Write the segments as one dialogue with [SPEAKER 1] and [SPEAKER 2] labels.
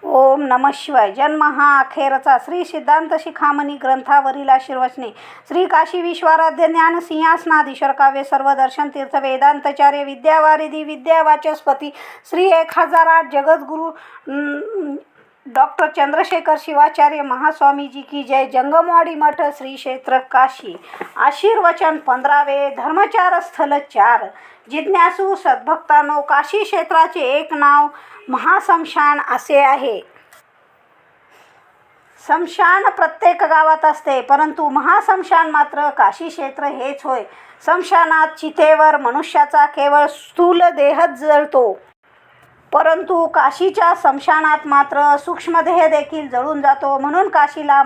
[SPEAKER 1] ओम नमः शिवाय. जन्म हा अखेरचा श्री सिद्धांत शिखामणी ग्रंथावरील आशीर्वचने. श्री काशी विश्वाराध्य ज्ञान सिंहासनाधीश्वर काव्य सर्वदर्शन तीर्थ वेदांतचार्य विद्यावारिधी विद्यावाचस्पती श्री 1008 जगद्गुरु डॉक्टर चंद्रशेखर शिवाचार्य महास्वामीजी की जय. जंगमवाडी मठ श्री क्षेत्र काशी. आशीर्वचन 15वे. धर्मचार स्थल 4. जिज्ञासू सद्भक्तांनो, काशी क्षेत्राचे एक नाव महासमशान असे आहे. समशान प्रत्येक गावात असते, परंतु महासमशान मात्र काशी क्षेत्र हेच होय. समशानात चितेवर मनुष्याचा केवळ स्थूल देहच जळतो, परंतु काशीच्या स्मशानात मात्र सूक्ष्मदेह देखील जळून जातो. म्हणून काशीला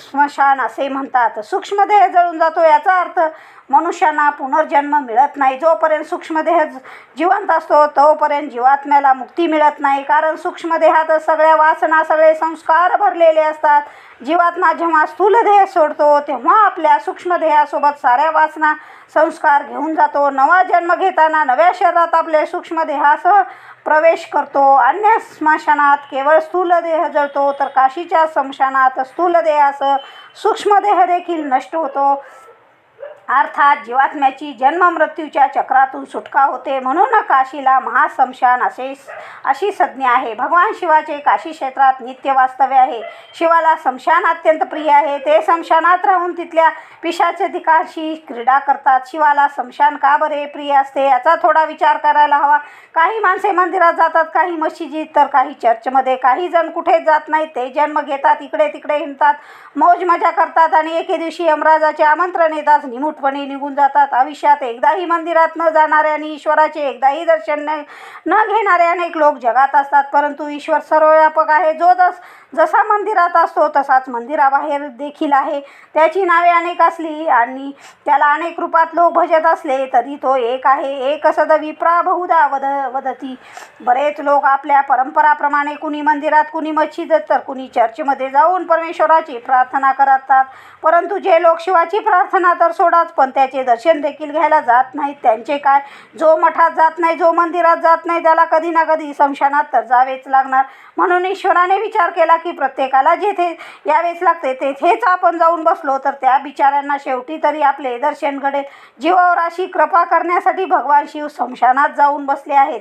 [SPEAKER 1] स्मशान असे म्हणतात. सूक्ष्मदेह जळून जातो याचा अर्थ मनुष्यांना पुनर्जन्म मिळत नाही. जोपर्यंत सूक्ष्मदेह जिवंत असतो तोपर्यंत जीवात्म्याला मुक्ती मिळत नाही, कारण सूक्ष्मदेहात सगळ्या वासना, सगळे संस्कार भरलेले असतात. जीवात्मा जेव्हा स्थूलदेह सोडतो तेव्हा आपल्या सूक्ष्मदेहासोबत साऱ्या वासना, संस्कार घेऊन जातो. नवा जन्म घेताना नव्या शरीरात आपले सूक्ष्मदेहासह प्रवेश करतो. अन्य स्मशानात केवळ स्थूलदेह जळतो, तर काशीच्या स्मशानात स्थूलदेहासह सूक्ष्मदेह देखील नष्ट होतो. अर्थात जीवात्म्याची जन्म मृत्यूच्या चक्रातून सुटका होते. म्हणून काशीला महासमशान अशी संज्ञा आहे. भगवान शिवाचे काशी क्षेत्रात नित्य वास्तव्य आहे. शिवाला स्मशान अत्यंत प्रिय आहे. ते स्मशानात राहून तिथल्या पिशाचाधिकांशी क्रीडा करतात. शिवाला स्मशान का बरे प्रिय असते याचा थोडा विचार करायला हवा. काही माणसे मंदिरात जातात, काही मशिदीत, तर काही चर्चमध्ये. काही जण कुठेच जात नाहीत. ते जन्म घेतात, इकडे तिकडे हिंडतात, मौज मजा करतात आणि एके दिवशी यमराजाचे आमंत्रण येताच निमूटपणे निघून जातात. आयुष्यात एकदाही मंदिरात न जाणारे आणि ईश्वराचे एकदाही दर्शन न घेणारे अनेक लोक जगात असतात, परंतु ईश्वर सर्वव्यापक आहे. जो जसा मंदिरात असतो तसाच मंदिराबाहेर देखील आहे. त्याची नावे अनेक असली आणि त्याला अनेक रूपात लोक भजत असले तरी तो एक आहे. एक सद विप्रा बहुधा वदती. बरेच लोक आपल्या परंपराप्रमाणे कुणी मंदिरात, कुणी मस्जिदीत, तर कुणी चर्चमध्ये जाऊन परमेश्वराची प्रार्थना करतात. परंतु जे लोक शिवाची प्रार्थना तर सोडाच, पण त्याचे दर्शन देखील घ्यायला जात नाहीत, त्यांचे काय? जो मठात जात नाही, जो मंदिरात जात नाही, त्याला कधी ना कधी स्मशानात तर जावेच लागणार. म्हणून ईश्वराने विचार केला की प्रत्येकाला जेथे यावेच लागते तेथेच आपण जाऊन बसलो तर त्या बिचाऱ्यांना शेवटी तरी आपले दर्शन घडेल. जीवावर अशी कृपा करण्यासाठी भगवान शिव स्मशानात जाऊन बसले आहेत.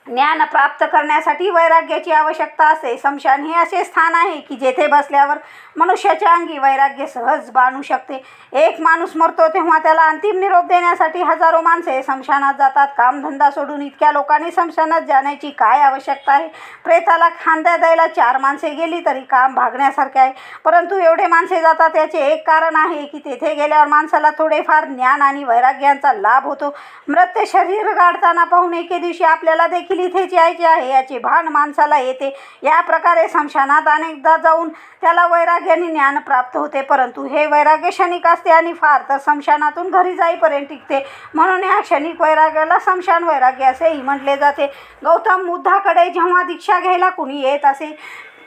[SPEAKER 1] ज्ञान प्राप्त करण्यासाठी वैराग्याची आवश्यकता असते. स्मशान हे असे स्थान आहे की जेथे बसल्यावर मनुष्याच्या अंगी वैराग्य सहज बाणू शकते. एक माणूस मरतो तेव्हा त्याला अंतिम निरोप देण्यासाठी हजारो माणसे स्मशानात जातात. कामधंदा सोडून इतक्या लोकांनी स्मशानात जाण्याची काय आवश्यकता आहे? प्रेताला खांद्या द्यायला 4 माणसे गेली तरी काम भागण्यासारखे आहे, परंतु एवढे माणसे जातात याचे एक कारण आहे की तेथे गेल्यावर माणसाला थोडेफार ज्ञान आणि वैराग्याचा लाभ होतो. मृत शरीर गाडताना पाहून एके दिवशी आपल्याला देखील इथेच यायचे आहे याचे भान माणसाला येते. या प्रकारे स्मशानात अनेकदा जाऊन त्याला वैराग्याने ज्ञान प्राप्त होते, परंतु हे वैराग्य क्षणिक असते आणि फार तर स्मशानातून घरी जाईपर्यंत टिकते. म्हणून या क्षणिक वैराग्याला स्मशान वैराग्य असेही म्हटले जाते. गौतम बुद्धाकडे जेव्हा दीक्षा घ्यायला कुणी येत असे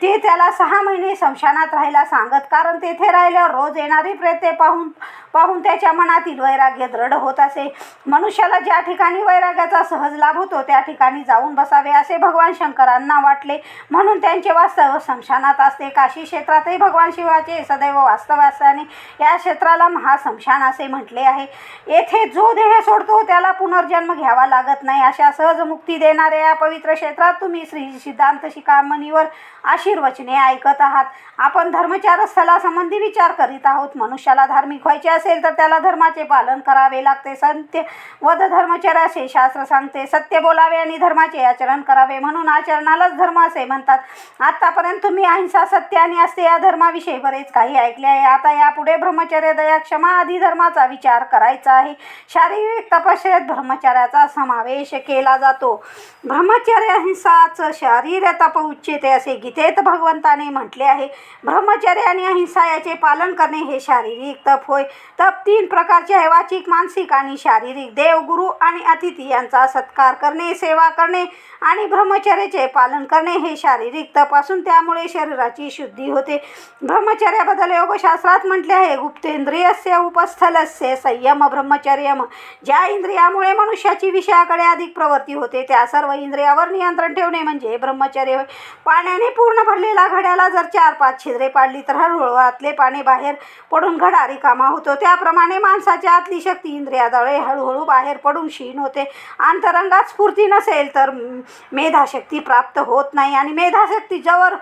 [SPEAKER 1] ते त्याला 6 महिने स्मशानात राहायला सांगत, कारण तेथे राहिल्यावर रोज येणारी प्रेते पाहून त्याच्या मनातील वैराग्य दृढ होत असे. मनुष्याला ज्या ठिकाणी वैराग्याचा सहज लाभ होतो त्या ठिकाणी जाऊन बसावे असे भगवान शंकरांना वाटले, म्हणून त्यांचे वास्तव स्मशानात असते. काशी क्षेत्रातही भगवान शिवाचे सदैव वास्तव असल्याने या क्षेत्राला महासमशान असे म्हटले आहे. येथे जो देह सोडतो त्याला पुनर्जन्म घ्यावा लागत नाही. अशा सहज मुक्ती देणाऱ्या या पवित्र क्षेत्रात तुम्ही श्री सिद्धांत शिखामणीवर आशीर्वचने ऐकत आहात. आपण धर्मचार स्थलासंबंधी विचार करीत आहोत. मनुष्याला धार्मिक व्हायचे असेल तर त्याला धर्माचे पालन करावे लागते. सत्य वद धर्मचर्या असे शास्त्र सांगते. सत्य बोलावे आणि धर्माचे आचरण करावे, म्हणून आचरणालाच धर्म असे म्हणतात. आतापर्यंत तुम्ही अहिंसा, सत्य आणि अस्तेय या धर्माविषयी बरेच काही ऐकले आहे. आता यापुढे ब्रह्मचर्य, दया, क्षमा आदी धर्माचा विचार करायचा आहे. शारीरिक तपश्चर्येत ब्रह्मचर्याचा समावेश केला जातो. ब्रह्मचर्य अहिंसाच शारीर तप उच्यते असे गीतेत गीतेत भगवंताने म्हटले आहे, ब्रह्मचर्य आणि अहिंसा याचे पालन करणे हे शारीरिक तप होय. तप 3 प्रकारचे आहे, वाचिक, मानसिक आणि शारीरिक. देव, गुरु आणि अतिथी यांचा सत्कार करणे, सेवा करणे आणि ब्रह्मचर्याचे पालन करणे हे शारीरिक तप असून त्यामुळे शरीराची शुद्धी होते. ब्रह्मचर्याबद्दल योगशास्त्रात म्हटले आहे, गुप्तेंद्रियस्य उपस्थलस्य संयम ब्रह्मचर्यम. ज्या इंद्रियामुळे मनुष्याची विषयाकडे अधिक प्रवृत्ती होते त्या सर्व इंद्रियावर नियंत्रण ठेवणे म्हणजे ब्रह्मचर्य होय. पाण्याने पूर्ण भरलेल्या घड्याला जर 4-5 छिद्रे पाडली तर हळूहळू आतले पाणी बाहेर पडून घडा रिकामा होतो. त्याप्रमाणे माणसाच्या आतली शक्ती इंद्रियाद्वारे हळूहळू बाहेर पडून क्षीण होते. अंतरंगात स्फूर्ती नसेल तर मेधाशक्ती प्राप्त होत नाही आणि मेधाशक्ती जवळ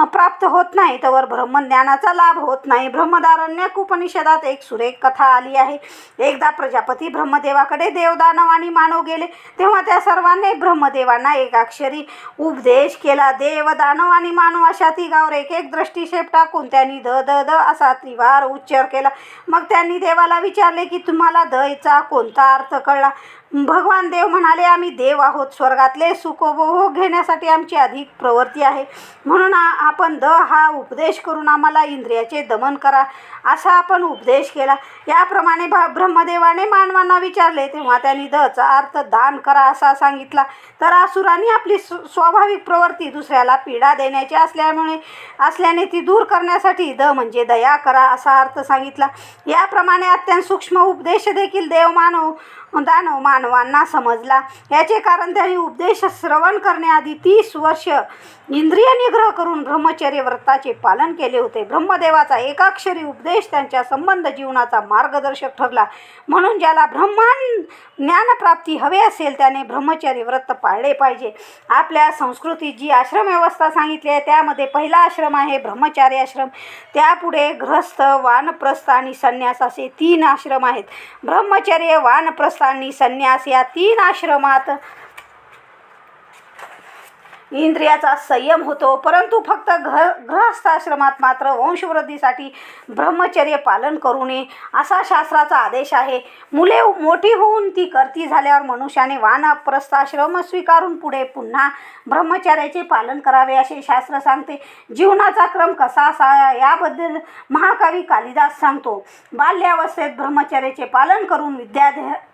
[SPEAKER 1] प्राप्त होत नाही तवर ब्रह्मज्ञानाचा लाभ होत नाही. ब्रह्मदारण्यक उपनिषदात एक सुरेख कथा आली आहे. एकदा प्रजापती ब्रह्मदेवाकडे देवदानव आणि मानव गेले तेव्हा त्या सर्वांनी ब्रह्मदेवांना एकाक्षरी उपदेश केला. देव, दानव आणि मानव अशा तिघावर एक एक दृष्टिक्षेप टाकून त्यांनी द द द असा त्रिवार उच्चार केला. मग त्यांनी देवाला विचारले की तुम्हाला दचा कोणता अर्थ कळला? भगवान देव म्हणाले, आम्ही देव आहोत. स्वर्गातले सुखोपभोग घेण्यासाठी आमची अधिक प्रवृत्ती आहे, म्हणून आपण द हा उपदेश करून आम्हाला इंद्रियाचे दमन करा असा आपण उपदेश केला. याप्रमाणे ब्रह्मदेवाने मानवांना विचारले तेव्हा त्यांनी दचा अर्थ दान करा असा सांगितला. तर असुरांनी आपली स्वाभाविक प्रवृत्ती दुसऱ्याला पीडा देण्याची असल्याने ती दूर करण्यासाठी द म्हणजे दया करा असा अर्थ सांगितला. याप्रमाणे अत्यंत सूक्ष्म उपदेश देखील दानव मानवांना समजला. याचे कारण त्यांनी उपदेश श्रवण करण्याआधी 30 वर्ष इंद्रिय निग्रह करून ब्रह्मचर्य व्रताचे पालन केले होते. ब्रह्मदेवाचा एकाक्षरी उपदेश त्यांच्या संबंध जीवनाचा मार्गदर्शक ठरला. म्हणून ज्याला ब्रह्मांड ज्ञानप्राप्ती हवे असेल त्याने ब्रह्मचर्य व्रत पाळले पाहिजे. आपल्या संस्कृतीत जी आश्रम व्यवस्था सांगितली आहे त्यामध्ये पहिला आश्रम आहे ब्रह्मचार्य आश्रम. त्यापुढे गृहस्थ, वानप्रस्थ आणि संन्यास असे 3 आश्रम आहेत. ब्रह्मचर्य, वानप्रस्थ आणि संन्यास या 3 आश्रमात इंद्रियाचा संयम होतो, परंतु फक्त गृहस्थाश्रमात मात्र वंशवृद्धीसाठी ब्रह्मचर्य पालन करू नये असा शास्त्राचा आदेश आहे. मुले मोठी होऊन ती कर्ती झाल्यावर मनुष्याने वानप्रस्थाश्रम स्वीकारून पुढे पुन्हा ब्रह्मचर्याचे पालन करावे असे शास्त्र सांगते. जीवनाचा क्रम कसा असावा याबद्दल महाकवी कालिदास सांगतो. बाल्यावस्थेत ब्रह्मचर्याचे पालन करून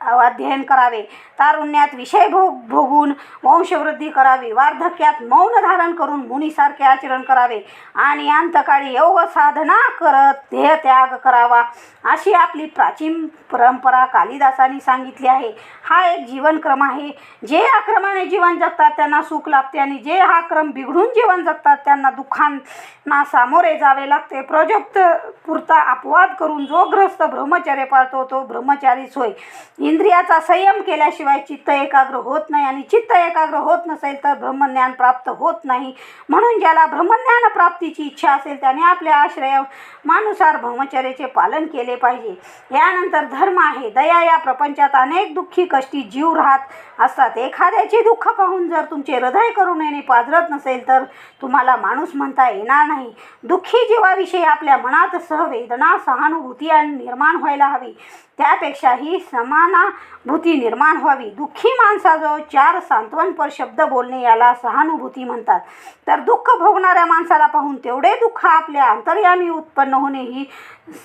[SPEAKER 1] अध्ययन करावे, तारुण्यात विषय भोगून वंशवृद्धी करावी, वार्धक्यात मौन धारण करून मुनीसारखे आचरण करावे आणि अंतकाळी योग साधना करत देहत्याग करावा अशी आपली प्राचीन परंपरा कालिदासांनी सांगितली आहे. हा एक जीवनक्रम आहे. जे या क्रमाने जीवन जगतात त्यांना सुख लाभते आणि जे हा क्रम बिघडून जीवन जगतात त्यांना दुःखांना सामोरे जावे लागते. प्रोजक्त पुरता अपवाद करून जो ग्रस्त ब्रह्मचर्य पाळतो तो ब्रह्मचारीच होय. इंद्रियाचा संयम केल्याशिवाय चित्त एकाग्र होत नाही आणि चित्त एकाग्र होत नसेल तर ब्रह्मज्ञान प्राप्त होत नाही. म्हणून ज्याला ब्रह्मज्ञान प्राप्तीची इच्छा असेल त्याने आपल्या आश्रमानुसार ब्रह्मचर्याचे पालन केले पाहिजे. यानंतर धर्म आहे. दया. या प्रपंचात अनेक दुःखी कष्टी जीव राहत असतात. एखाद्याचे दुःख पाहून जर तुमचे हृदय करुणेने पाजरत नसेल तर तुम्हाला माणूस म्हणता येणार नाही. दुःखी जीवाविषयी आपल्या मनात सहवेदना, सहानुभूती निर्माण व्हायला हवी. त्यापेक्षा ही समानाभूती निर्माण व्हावी. दुःखी माणसाजवळ 4 सांत्वनपर शब्द बोलणे याला सहानुभूती म्हणतात. तर दुःख भोगणाऱ्या माणसाला पाहून तेवढे दुःख आपल्या अंतर्यामी उत्पन्न होणे ही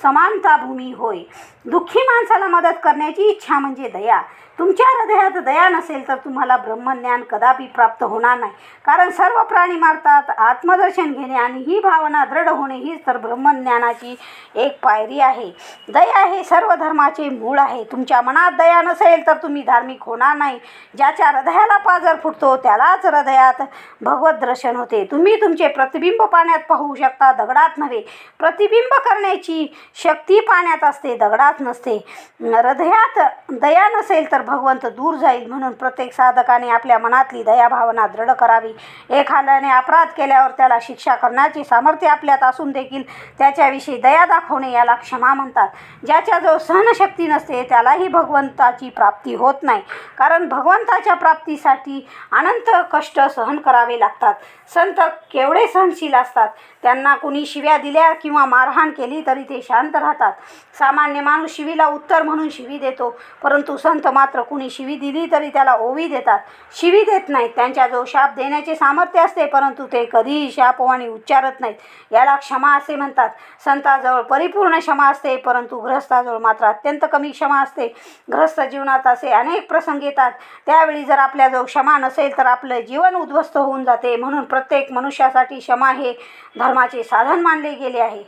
[SPEAKER 1] समानता भूमी होय. दुःखी माणसाला मदत करण्याची इच्छा म्हणजे दया. तुमच्या हृदयात दया नसेल तर तुम्हाला ब्रह्मज्ञान कदापि प्राप्त होणार नाही. कारण सर्व प्राणी मारतात. आत्मदर्शन घेणे आणि ही भावना दृढ होणे हीच तर ब्रह्मज्ञानाची एक पायरी आहे. दया हे सर्व धर्माचे मूळ आहे. तुमच्या मनात दया नसेल तर तुम्ही धार्मिक होणार नाही. ज्याच्या हृदयाला पाझर फुटतो त्यालाच हृदयात भगवत दर्शन होते. तुम्ही तुमचे प्रतिबिंब पाण्यात पाहू शकता, दगडात नव्हे. प्रतिबिंब करण्याची शक्ती पाण्यात असते, दगडात नसते. हृदयात दया नसेल तर भगवंत दूर जाईल. म्हणून प्रत्येक साधकाने आपल्या मनातली दया भावना दृढ करावी. एखाद्याने अपराध केल्यावर त्याला शिक्षा करण्याचे सामर्थ्य आपल्यात असून देखील त्याच्याविषयी दया दाखवणे याला क्षमा म्हणतात. ज्याच्याजवळ सहनशक्ती नसते त्यालाही भगवंताची प्राप्ती होत नाही. कारण भगवंताच्या प्राप्तीसाठी अनंत कष्ट सहन सहन करावे लागतात. संत केवढे सहनशील असतात. त्यांना कुणी शिव्या दिल्या किंवा मारहाण केली तरी ते शांत राहतात. सामान्य माणूस शिवीला उत्तर म्हणून शिवी देतो, परंतु संत मात्र कुणी शिवी दिली तरी त्याला ओवी देतात, शिवी देत नाहीत. त्यांच्याजवळ शाप देण्याचे सामर्थ्य असते, परंतु ते कधीही शापवाणी उच्चारत नाहीत. याला क्षमा असे म्हणतात. संताजवळ परिपूर्ण क्षमा असते, परंतु गृहस्थाजवळ मात्र अत्यंत कमी क्षमा असते. गृहस्थ जीवनात असे अनेक प्रसंग येतात. त्यावेळी जर आपल्याजवळ क्षमा नसेल तर आपलं जीवन उद्ध्वस्त होऊन जाते. म्हणून प्रत्येक मनुष्यासाठी क्षमा हे धर्माचे साधन मानले गेले आहे.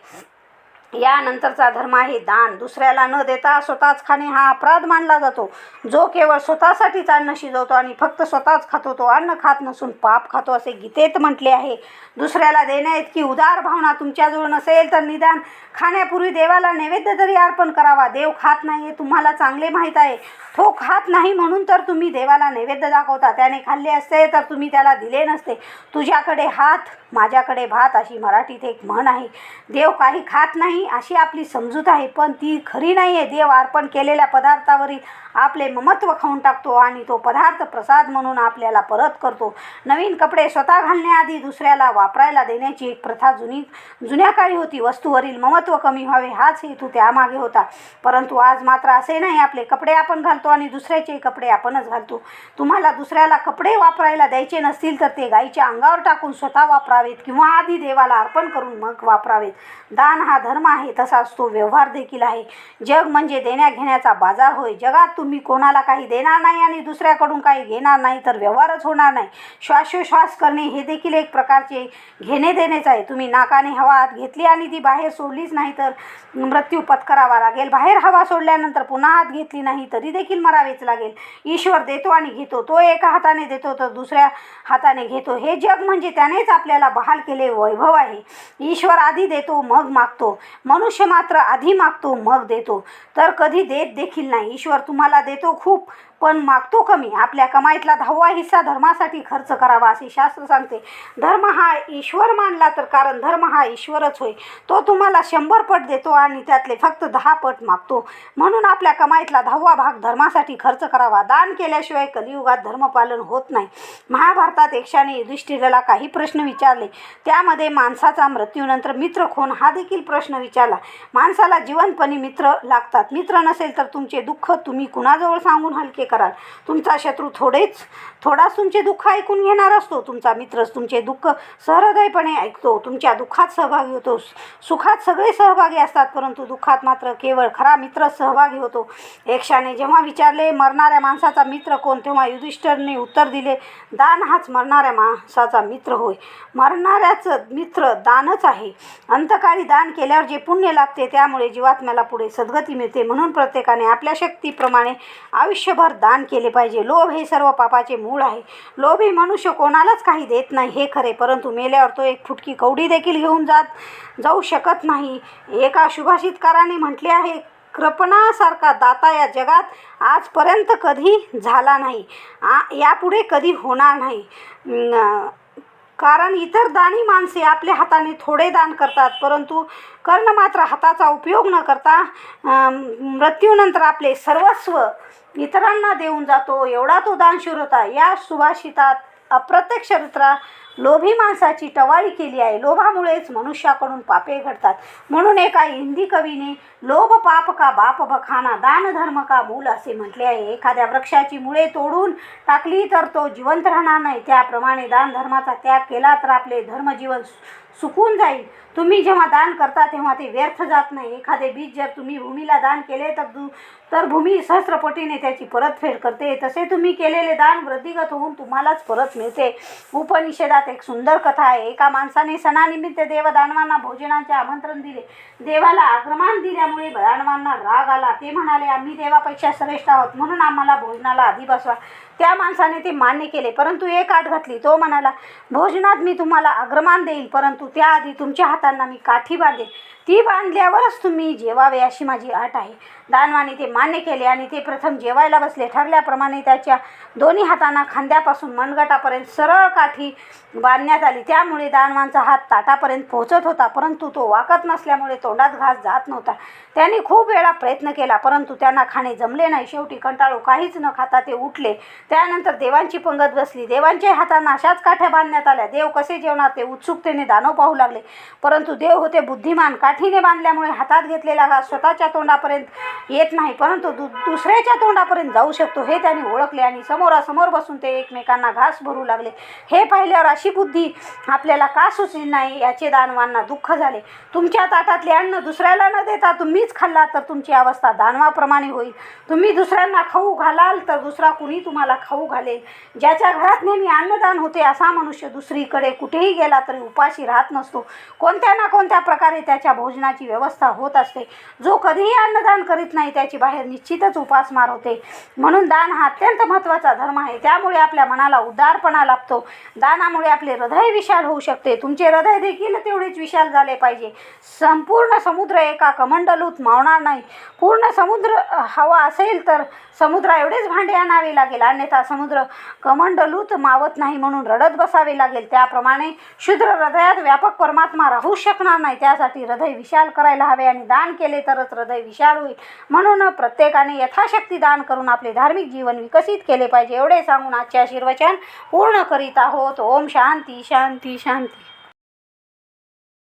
[SPEAKER 1] यानंतरचा धर्म आहे दान. दुसऱ्याला न देता स्वतःच खाणे हा अपराध मानला जातो. जो केवळ स्वतःसाठीच अन्न शिजवतो आणि फक्त स्वतःच खातो तो अन्न खात नसून पाप खातो असे गीतेत म्हटले आहे. दुसऱ्याला देण्याइतकी उदार भावना तुमच्याजवळ नसेल तर निदान खाण्यापूर्वी देवाला नैवेद्य तरी अर्पण करावा. देव खात नाही हे तुम्हाला चांगले माहीत आहे. तो खात नाही म्हणून तर तुम्ही देवाला नैवेद्य दाखवता. त्याने खाल्ले असते तर तुम्ही त्याला दिले नसते. तुझ्याकडे हात माझ्याकडे भात अशी मराठीत एक म्हण आहे. देव काही खात नाही अशी आपली समजूत आहे, पण ती खरी नाही आहे. देव अर्पण केलेल्या पदार्थावरील आपले ममत्व खाऊन टाकतो आणि तो पदार्थ प्रसाद म्हणून आपल्याला परत करतो. नवीन कपडे स्वतः घालण्याआधी दुसऱ्याला वापरायला देण्याची एक प्रथा जुन्या काळी होती. वस्तूवरील ममत्व कमी व्हावे हाच हेतू त्यामागे होता. परंतु आज मात्र असे नाही. आपले कपडे आपण घालतो आणि दुसऱ्याचे कपडे आपणच घालतो. तुम्हाला दुसऱ्याला कपडे वापरायला द्यायचे नसतील तर ते गाईच्या अंगावर टाकून स्वतः वापरावेत किंवा आधी देवाला अर्पण करून मग वापरावेत. दान हा धर्म आहे, तसाच तो व्यवहार देखील आहे. जग म्हणजे देण्या घेण्याचा बाजार होय. जगात तुम्ही कोणाला काही देणार नाही आणि दुसऱ्याकडून काही घेणार नाही तर व्यवहारच होणार नाही. श्वासोश्वास करणे हे देखील एक प्रकारचे घेणे देणेच आहे. तुम्ही नाकाने हवा आत घेतली आणि ती बाहेर सोडलीच नाही तर मृत्यू पत्करावा लागेल. बाहेर हवा सोडल्यानंतर पुन्हा आत घेतली नाही तरी देखील मरावेच लागेल. ईश्वर देतो आणि घेतो. तो एका हाताने देतो तर दुसऱ्या हाताने घेतो. हे जग म्हणजे त्यानेच आपल्याला बहाल केले वैभव आहे. ईश्वर आधी देतो मग मागतो. मनुष्य मात्र आधी मागतो मग देतो, तर कधी देत देखील नाही. ईश्वर तुम्हाला देतो खूप पण मागतो कमी. आपल्या कमाईतला 10वा हिस्सा धर्मासाठी खर्च करावा असे शास्त्र सांगते. धर्म हा ईश्वर मानला तर कारण धर्म हा ईश्वरच होय. तो तुम्हाला 100 पट देतो आणि त्यातले फक्त 10 पट मागतो. म्हणून आपल्या कमाईतला 10वा भाग धर्मासाठी खर्च करावा. दान केल्याशिवाय कलियुगात धर्मपालन होत नाही. महाभारतात यक्षाने युधिष्ठिराला काही प्रश्न विचारले. त्यामध्ये माणसाचा मृत्यूनंतर मित्र कोण हा देखील प्रश्न विचारला. माणसाला जिवंतपणी मित्र लागतात. मित्र नसेल तर तुमचे दुःख तुम्ही कुणाजवळ सांगून हलके कराल. तुमचा शत्रू थोडाच तुमचे दुःख ऐकून घेणार असतो. तुमचा मित्रच तुमचे दुःख सहृदयपणे ऐकतो, तुमच्या दुःखात सहभागी होतो. सुखात सगळे सहभागी असतात, परंतु दुःखात मात्र केवळ खरा मित्रच सहभागी होतो. यक्षाने जेव्हा विचारले मरणाऱ्या माणसाचा मित्र कोण, तेव्हा युधिष्ठिराने उत्तर दिले, दान हाच मरणाऱ्या माणसाचा मित्र होय. मरणाऱ्याचं मित्र दानच आहे. अंतकाळी दान केल्यावर जे पुण्य लागते त्यामुळे जीवात्म्याला पुढे सद्गती मिळते. म्हणून प्रत्येकाने आपल्या शक्तीप्रमाणे आयुष्यभर दान केले पाहिजे. लोभ हे सर्व पापाचे मूळ आहे. लोभी मनुष्य कोणालाच काही देत नाही हे खरे, परंतु मेल्यावर तो एक फुटकी कवडी देखील घेऊन जाऊ शकत नाही. एका सुभाषितकाराने म्हटले आहे, कृपणासारखा दाता या जगात आजपर्यंत कधी झाला नाही, यापुढे कधी होणार नाही. कारण इतर दानी माणसे आपल्या हाताने थोडे दान करतात, परंतु कर्ण मात्र हाताचा उपयोग न करता मृत्यूनंतर आपले सर्वस्व इतरांना देऊन जातो. एवढा तो दानशूर होता. या सुभाषितात अप्रत्यक्षरित्या लोभी माणसाची टवाळी केली आहे. लोभामुळेच मनुष्याकडून पापे घडतात. म्हणून एका हिंदी कवीने लोभ पाप का बाप बखाना, दान धर्म का मूल असे म्हटले आहे. एखाद्या वृक्षाची मुळे तोडून टाकली तर तो जिवंत राहणार नाही. त्याप्रमाणे दान धर्माचा त्याग केला तर आपले धर्मजीवन सुकून जाईल. तुम्ही जेव्हा दान करता तेव्हा ते व्यर्थ जात नाही. एखादे बीज जर तुम्ही भूमीला दान केले तर भूमी सहस्त्रपटीने त्याची परतफेड करते. तसे तुम्ही केलेले दान वृद्धिगत होऊन तुम्हालाच परत मिळते. उपनिषदात एक सुंदर कथा आहे. एका माणसाने सणानिमित्त देवदानवांना भोजनाचे आमंत्रण दिले. देवाला अग्रमान दिल्यामुळे दानवांना राग आला. ते म्हणाले, आम्ही देवापेक्षा श्रेष्ठ आहोत म्हणून आम्हाला भोजनाला आधी बसवा. त्या माणसाने ते मान्य केले, परंतु एक अट घातली. तो म्हणाला, भोजनात मी तुम्हाला अग्रमान देईल, परंतु त्याआधी तुमच्या हातांना मी काठी बांधेन. ती बांधल्यावरच तुम्ही जेवावे अशी माझी अट आहे. दानवाने ते मान्य केले आणि ते प्रथम जेवायला बसले. ठरल्याप्रमाणे त्याच्या दोन्ही हातांना खांद्यापासून मनगटापर्यंत सरळ काठी बांधण्यात आली. त्यामुळे दानवांचा हात ताटापर्यंत पोहोचत होता, परंतु तो वाकत नसल्यामुळे तोंडात घास जात नव्हता. त्यांनी खूप वेळा प्रयत्न केला, परंतु त्यांना खाणे जमले नाही. शेवटी कंटाळू काहीच न खाता ते उठले. त्यानंतर देवांची पंगत बसली. देवांच्या हातांना अशाच काठ्या बांधण्यात आल्या. देव कसे जेवणार ते उत्सुकतेने दानव पाहू लागले, परंतु देव होते बुद्धिमान. काठीने बांधल्यामुळे हातात घेतलेला घास स्वतःच्या तोंडापर्यंत येत नाही, परंतु दुसऱ्याच्या तोंडापर्यंत जाऊ शकतो हे त्यांनी ओळखले आणि समोरासमोर बसून ते एकमेकांना घास भरू लागले. हे पाहिल्यावर अशी बुद्धी आपल्याला का सुचली नाही याचे दानवांना दुःख झाले. तुमच्या ताटातले अन्न दुसऱ्याला न देता तुम्हीच खाल्ला तर तुमची अवस्था दानवाप्रमाणे होईल. तुम्ही दुसऱ्यांना खाऊ घालाल तर दुसरा कुणी तुम्हाला खाऊ घालेल. ज्याच्या घरात नेहमी अन्नदान होते असा मनुष्य दुसरीकडे कुठेही गेला तरी उपाशी राहत नसतो. कोणत्या ना कोणत्या प्रकारे त्याच्या भोजनाची व्यवस्था होत असते. जो कधीही अन्नदान करीत नाही त्याची बाहेर निश्चितच उपासमार होते. म्हणून दान हा अत्यंत महत्त्वाचा धर्म आहे. त्यामुळे आपल्या मनाला उदारपणा लाभतो. दानामुळे आपले हृदय विशाल होऊ शकते. तुमचे हृदय देखील तेवढेच विशाल झाले पाहिजे. संपूर्ण समुद्र एका कमंडलूत मावणार नाही. पूर्ण समुद्र हवा असेल तर समुद्रा एवढेच भांडे आणावे लागेल, अन्यथा समुद्र कमंडलूत मावत नाही म्हणून रडत बसावे लागेल. त्याप्रमाणे शुद्र हृदयात व्यापक परमात्मा राहू शकणार नाही. त्यासाठी हृदय विशाल करायला हवे आणि दान केले तरच हृदय विशाल होईल. म्हणून प्रत्येकाने यथाशक्ती दान करून आपले धार्मिक जीवन विकसित केले पाहिजे. एवढे सांगून आजचे आशीर्वचन पूर्ण करीत आहोत. ओम शांती शांती शांती.